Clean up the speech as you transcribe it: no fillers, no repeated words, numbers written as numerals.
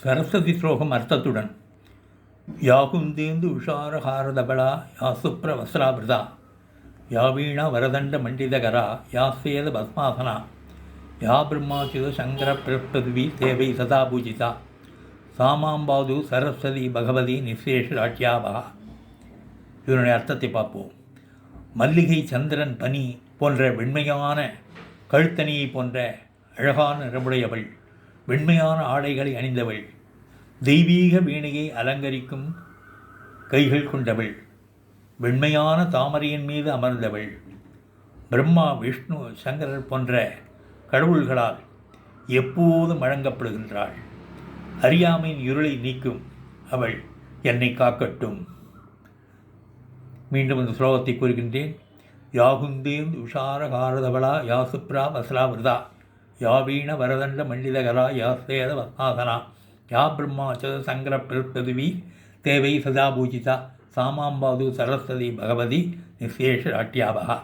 சரஸ்வதி ஸ்லோகம் அர்த்தத்துடன். யாகுந்தேந்து உஷாரஹாரதபலா யாசுப்ர வஸ்ராபிரதா யாவீணா வரதண்ட மண்டிதகரா யாசேத பத்மாசனா யா பிரம்மாச்சுத சங்கர பிரபிருத்வி தேவை சதா பூஜிதா சாமாம்பாது சரஸ்வதி பகவதி நிசேஷராட்யாபா. இதனுடைய அர்த்தத்தை பார்ப்போம். மல்லிகை, சந்திரன், பனி போன்ற வெண்மையான கழுத்தணியை போன்ற அழகான நிறமுடையவள், வெண்மையான ஆடைகளை அணிந்தவள், தெய்வீக வீணையை அலங்கரிக்கும் கைகள் கொண்டவள், வெண்மையான தாமரையின் மீது அமர்ந்தவள், பிரம்மா, விஷ்ணு, சங்கரர் போன்ற கடவுள்களால் எப்போதும் வழங்கப்படுகின்றாள். அறியாமையின் இருளை நீக்கும் அவள் என்னை காக்கட்டும். மீண்டும் இந்த ஸ்லோகத்தை கூறுகின்றேன். யாகுந்தேந்து உஷாரகாரதவளா யாசுப்ரா வஸ்ராவிரதா யாவீண வரதண்ட மண்டிதகரா யாசேத பத்மாசனா யா பிரம்மாச்சத சங்கர பிரபிருத்வி தேவை சதா பூஜிதா சாமாம்பாது சரஸ்வதி பகவதி நிசேஷராட்யாபா.